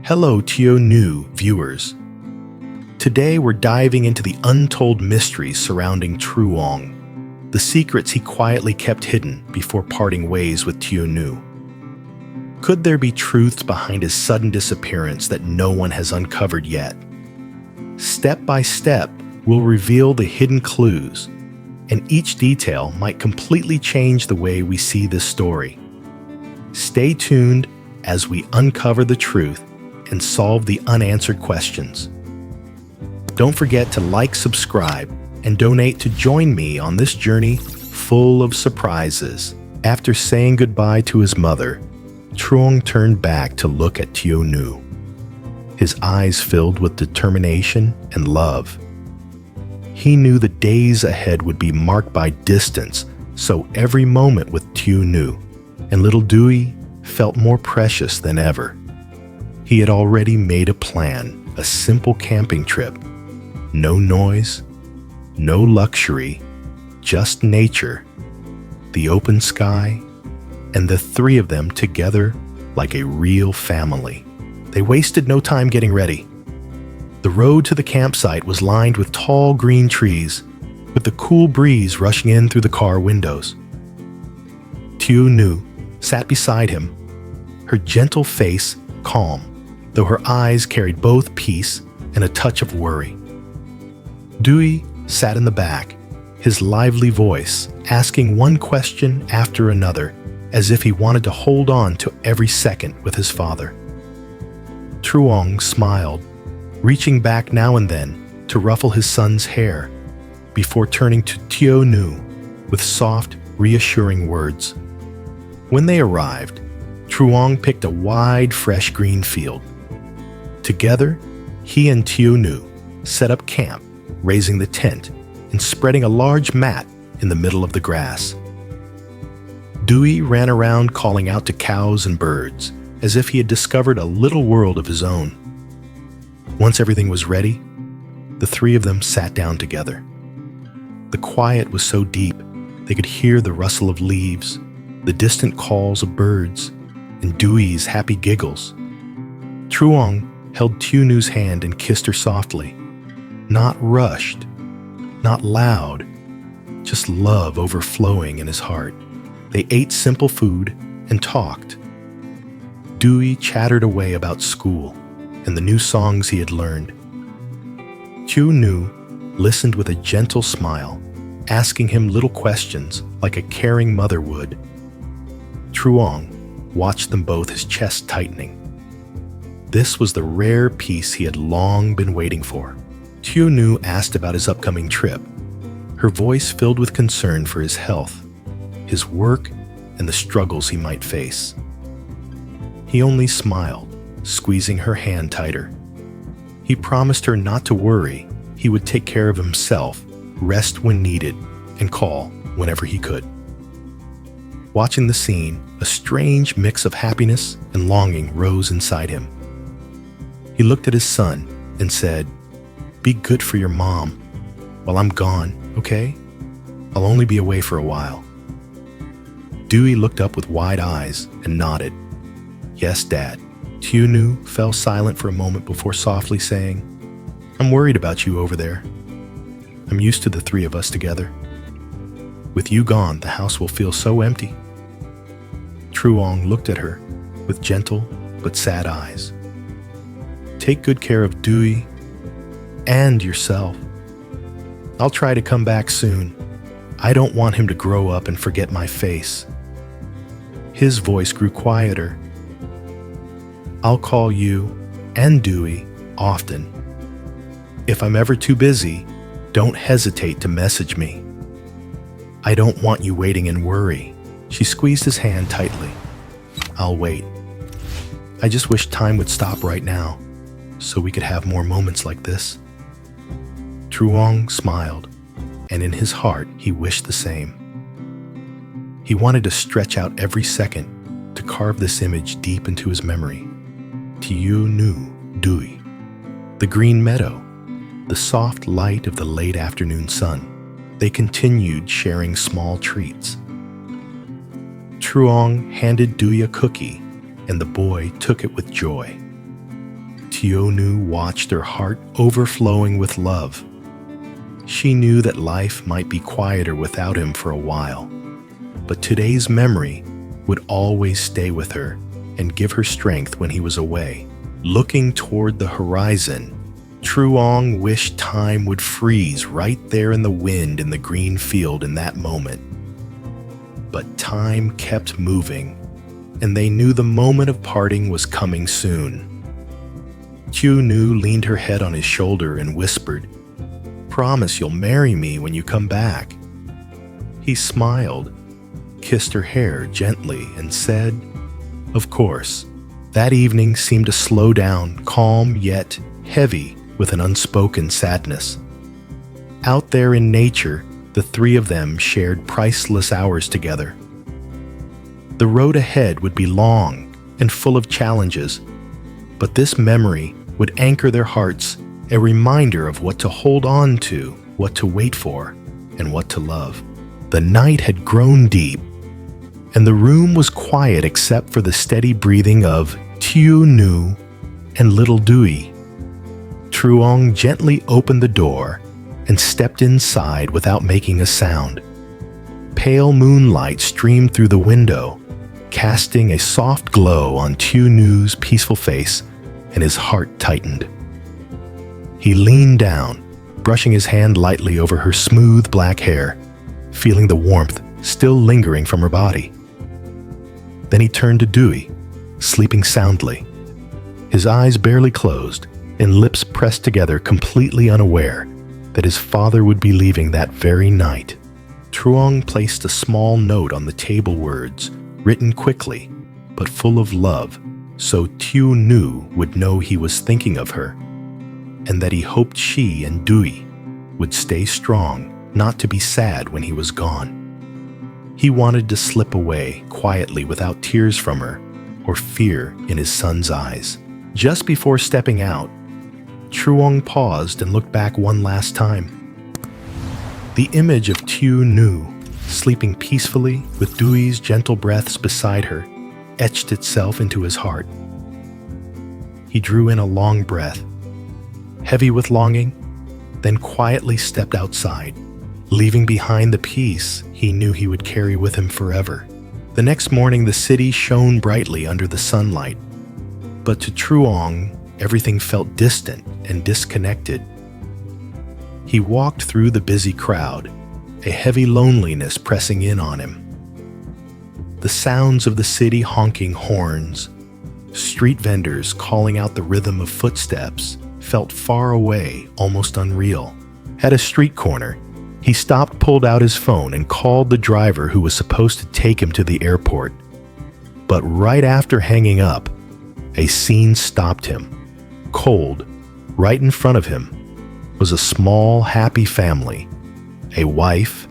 Hello, Tieu viewers. Today we're diving into the untold mysteries surrounding Truong, the secrets he quietly kept hidden before parting ways with Tieu. Could there be truths behind his sudden disappearance that no one has uncovered yet? Step by step, we'll reveal the hidden clues, and each detail might completely change the way we see this story. Stay tuned as we uncover the truth and solve the unanswered questions. Don't forget to like, subscribe, and donate to join me on this journey full of surprises. After saying goodbye to his mother, Truong turned back to look at Tieu, his eyes filled with determination and love. He knew the days ahead would be marked by distance, so every moment with Tieu and little Dewey felt more precious than ever. He had already made a plan, a simple camping trip. No noise, no luxury, just nature, the open sky, and the three of them together like a real family. They wasted no time getting ready. The road to the campsite was lined with tall green trees, with the cool breeze rushing in through the car windows. Tieu sat beside him, her gentle face calm, though her eyes carried both peace and a touch of worry. Dewey sat in the back, his lively voice asking one question after another, as if he wanted to hold on to every second with his father. Truong smiled, reaching back now and then to ruffle his son's hair, before turning to Tieu with soft, reassuring words. When they arrived, Truong picked a wide, fresh green field. Together, he and Tieu set up camp, raising the tent and spreading a large mat in the middle of the grass. Dewey ran around calling out to cows and birds, as if he had discovered a little world of his own. Once everything was ready, the three of them sat down together. The quiet was so deep, they could hear the rustle of leaves, the distant calls of birds, and Dewey's happy giggles. Truong held Tieu's hand and kissed her softly. Not rushed, not loud, just love overflowing in his heart. They ate simple food and talked. Dewey chattered away about school and the new songs he had learned. Tieu listened with a gentle smile, asking him little questions like a caring mother would. Truong watched them both, his chest tightening. This was the rare peace he had long been waiting for. Tieu asked about his upcoming trip, her voice filled with concern for his health, his work, and the struggles he might face. He only smiled, squeezing her hand tighter. He promised her not to worry, he would take care of himself, rest when needed, and call whenever he could. Watching the scene, a strange mix of happiness and longing rose inside him. He looked at his son and said, "Be good for your mom while I'm gone, okay? I'll only be away for a while." Dewey looked up with wide eyes and nodded. "Yes, Dad." Tieu fell silent for a moment before softly saying, "I'm worried about you over there. I'm used to the three of us together. With you gone, the house will feel so empty." Truong looked at her with gentle but sad eyes. "Take good care of Dewey and yourself. I'll try to come back soon. I don't want him to grow up and forget my face." His voice grew quieter. "I'll call you and Dewey often. If I'm ever too busy, don't hesitate to message me. I don't want you waiting in worry." She squeezed his hand tightly. "I'll wait. I just wish time would stop right now, so we could have more moments like this." Truong smiled, and in his heart he wished the same. He wanted to stretch out every second to carve this image deep into his memory. Tieu Dewey, the green meadow, the soft light of the late afternoon sun. They continued sharing small treats. Truong handed Dewey a cookie, and the boy took it with joy. Tieu watched her heart overflowing with love. She knew that life might be quieter without him for a while, but today's memory would always stay with her and give her strength when he was away. Looking toward the horizon, Truong wished time would freeze right there in the wind in the green field in that moment. But time kept moving, and they knew the moment of parting was coming soon. Tieu leaned her head on his shoulder and whispered, "Promise you'll marry me when you come back." He smiled, kissed her hair gently, and said, "Of course." That evening seemed to slow down, calm yet heavy with an unspoken sadness. Out there in nature, the three of them shared priceless hours together. The road ahead would be long and full of challenges, but this memory would anchor their hearts, a reminder of what to hold on to, what to wait for, and what to love. The night had grown deep, and the room was quiet except for the steady breathing of Tieu and little Dewey. Truong gently opened the door and stepped inside without making a sound. Pale moonlight streamed through the window, casting a soft glow on Tieu's peaceful face, and his heart tightened. He leaned down, brushing his hand lightly over her smooth black hair, feeling the warmth still lingering from her body. Then he turned to Dewey, sleeping soundly, his eyes barely closed and lips pressed together, completely unaware that his father would be leaving that very night. Truong placed a small note on the table, words written quickly but full of love, so Tieu would know he was thinking of her, and that he hoped she and Dewey would stay strong, not to be sad when he was gone. He wanted to slip away quietly without tears from her or fear in his son's eyes. Just before stepping out, Truong paused and looked back one last time. The image of Tieu sleeping peacefully with Dewey's gentle breaths beside her etched itself into his heart. He drew in a long breath, heavy with longing, then quietly stepped outside, leaving behind the peace he knew he would carry with him forever. The next morning, the city shone brightly under the sunlight, but to Truong, everything felt distant and disconnected. He walked through the busy crowd, a heavy loneliness pressing in on him. The sounds of the city honking horns, street vendors calling out the rhythm of footsteps, felt far away, almost unreal. At a street corner, he stopped, pulled out his phone, and called the driver who was supposed to take him to the airport. But right after hanging up, a scene stopped him. Cold, right in front of him, was a small, happy family, a wife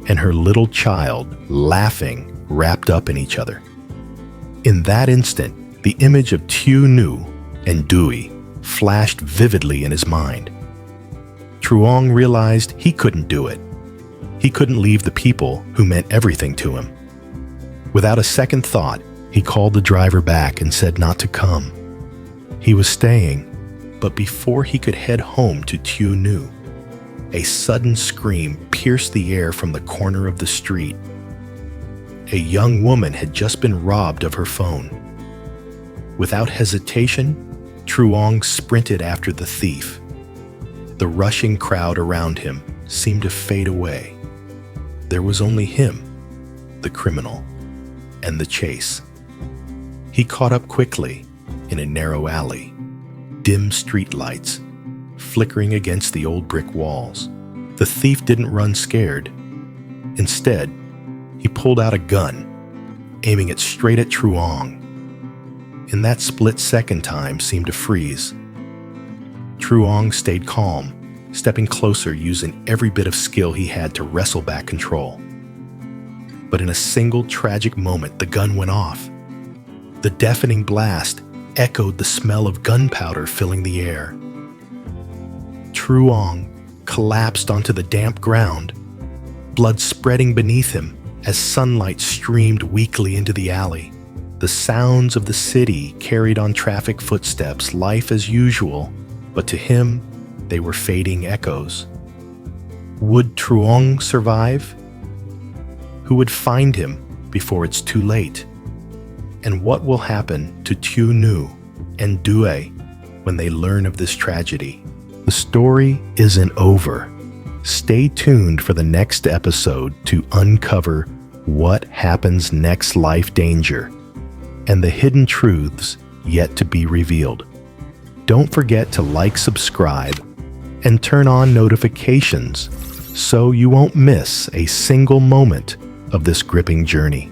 and her little child laughing, wrapped up in each other. In that instant, the image of Tieu and Dewey flashed vividly in his mind. Truong realized he couldn't do it. He couldn't leave the people who meant everything to him. Without a second thought, he called the driver back and said not to come. He was staying, but before he could head home to Tieu, a sudden scream pierced the air from the corner of the street. A young woman had just been robbed of her phone. Without hesitation, Truong sprinted after the thief. The rushing crowd around him seemed to fade away. There was only him, the criminal, and the chase. He caught up quickly in a narrow alley, dim street lights flickering against the old brick walls. The thief didn't run scared. Instead, he pulled out a gun, aiming it straight at Truong. In that split-second time seemed to freeze. Truong stayed calm, stepping closer, using every bit of skill he had to wrestle back control. But in a single tragic moment, the gun went off. The deafening blast echoed the smell of gunpowder filling the air. Truong collapsed onto the damp ground, blood spreading beneath him as sunlight streamed weakly into the alley. The sounds of the city carried on traffic footsteps, life as usual, but to him, they were fading echoes. Would Truong survive? Who would find him before it's too late? And what will happen to Tieu Nu and Due when they learn of this tragedy? The story isn't over. Stay tuned for the next episode to uncover what happens next life danger and the hidden truths yet to be revealed. Don't forget to like, subscribe, and turn on notifications so you won't miss a single moment of this gripping journey.